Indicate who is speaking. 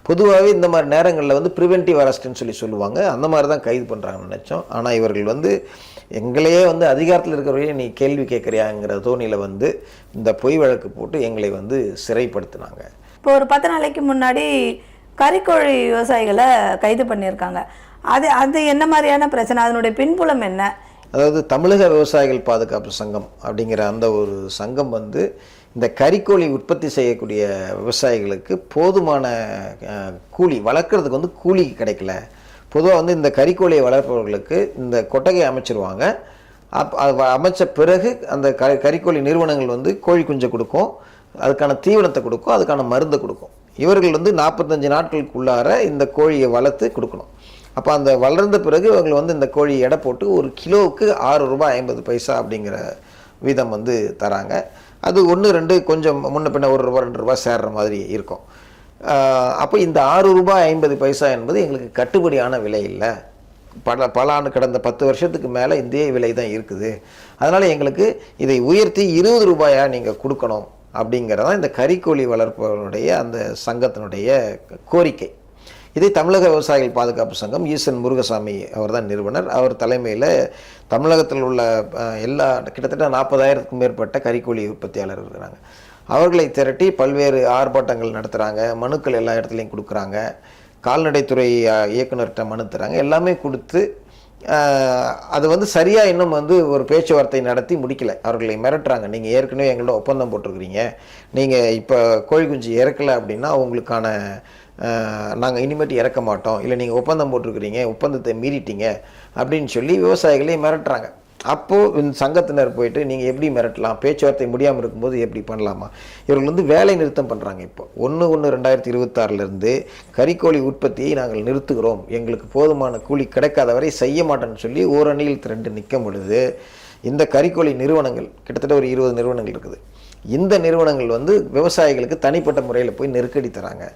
Speaker 1: பொதுவாகவே இந்த மாதிரி நேரங்களில் வந்து ப்ரிவென்டிவ் அரெஸ்ட்னு சொல்லுவாங்க. அந்த மாதிரி தான் கைது பண்ணுறாங்கன்னு நினச்சோம். ஆனால் இவர்கள் வந்து எங்களையே வந்து அதிகாரத்தில் இருக்கிறவரையே நீ கேள்வி கேட்குறியாங்கிற தோணியில் வந்து இந்த பொய் வழக்கு போட்டு எங்களை வந்து சிறைப்படுத்தினாங்க.
Speaker 2: இப்போ ஒரு 10 நாளைக்கு முன்னாடி கறிக்கோழி விவசாயிகளை கைது பண்ணியிருக்காங்க. அது அது என்ன மாதிரியான பிரச்சனை, அதனுடைய பின்புலம் என்ன?
Speaker 1: அதாவது தமிழக விவசாயிகள் பாதுகாப்பு சங்கம் அப்படிங்கிற அந்த ஒரு சங்கம் வந்து இந்த கறிக்கோழி உற்பத்தி செய்யக்கூடிய விவசாயிகளுக்கு போதுமான கூலி வளர்க்குறதுக்கு வந்து கூலி கிடைக்கல. பொதுவாக வந்து இந்த கறிக்கோழியை வளர்ப்பவர்களுக்கு இந்த கொட்டகை அமைச்சிருவாங்க. அமைச்ச பிறகு அந்த கறிக்கோழி நிறுவனங்கள் வந்து கோழி குஞ்சை கொடுக்கும், அதுக்கான தீவனத்தை கொடுக்கும், அதுக்கான மருந்தை கொடுக்கும். இவர்கள் வந்து 45 நாட்களுக்குள்ளார இந்த கோழியை வளர்த்து கொடுக்கணும். அப்போ அந்த வளர்ந்த பிறகு இவங்க வந்து இந்த கோழி எடை போட்டு ஒரு கிலோவுக்கு ₹6.50 அப்படிங்கிற வீதம் வந்து தராங்க. அது 1, 2 கொஞ்சம் முன்ன பின்ன ₹1, ₹2 சேர்ற மாதிரி இருக்கும். அப்போ இந்த ₹6.50 என்பது எங்களுக்கு கட்டுப்படியான விலை இல்லை. பல ஆண்டு கடந்த 10 வருஷத்துக்கு மேலே இதே விலை தான் இருக்குது. அதனால் எங்களுக்கு இதை உயர்த்தி ₹20 நீங்கள் கொடுக்கணும் அப்படிங்கிறதான் இந்த கறிக்கோழி வளர்ப்பவருடைய அந்த சங்கத்தினுடைய கோரிக்கை. இதை தமிழக விவசாயிகள் பாதுகாப்பு சங்கம் ஈசன் முருகசாமி அவர் தான் நிறுவனர். அவர் தலைமையில் தமிழகத்தில் உள்ள கிட்டத்தட்ட 40,000க்கும் மேற்பட்ட கறிக்கோழி உற்பத்தியாளர்கள் இருக்கிறாங்க. அவர்களை திரட்டி பல்வேறு ஆர்ப்பாட்டங்கள் நடத்துகிறாங்க, மனுக்கள் எல்லா இடத்துலையும் கொடுக்குறாங்க, கால்நடைத்துறை இயக்குநர்கிட்ட மனு தராங்க. எல்லாமே கொடுத்து அது வந்து சரியாக இன்னும் வந்து ஒரு பேச்சுவார்த்தை நடத்தி முடிக்கலை. அவர்களை மிரட்டுறாங்க. நீங்கள் ஏற்கனவே எங்கள்கிட்ட ஒப்பந்தம் போட்டிருக்கிறீங்க, நீங்கள் இப்போ கோழி குஞ்சு இறக்கலை அப்படின்னா உங்களுக்கான நாங்கள் இனிமேட்டு இறக்க மாட்டோம், இல்லை நீங்கள் ஒப்பந்தம் போட்டிருக்கிறீங்க, ஒப்பந்தத்தை மீறிட்டீங்க அப்படின்னு சொல்லி விவசாயிகளையும் மிரட்டுறாங்க. அப்போது இந்த சங்கத்தினர் போயிட்டு நீங்கள் எப்படி மிரட்டலாம், பேச்சுவார்த்தை முடியாமல் இருக்கும்போது எப்படி பண்ணலாமா? இவர்கள் வந்து வேலை நிறுத்தம் பண்ணுறாங்க. இப்போ 1/1/2026 கறிக்கோழி உற்பத்தியை நாங்கள் நிறுத்துகிறோம், எங்களுக்கு போதுமான கூலி கிடைக்காத வரை செய்ய மாட்டேன்னு சொல்லி ஓரணியில் திரண்டு நிற்கும் பொழுது இந்த கறிக்கோழி நிறுவனங்கள் கிட்டத்தட்ட ஒரு 20 நிறுவனங்கள் இருக்குது. இந்த நிறுவனங்கள் வந்து விவசாயிகளுக்கு தனிப்பட்ட முறையில் போய் நெருக்கடி தராங்க.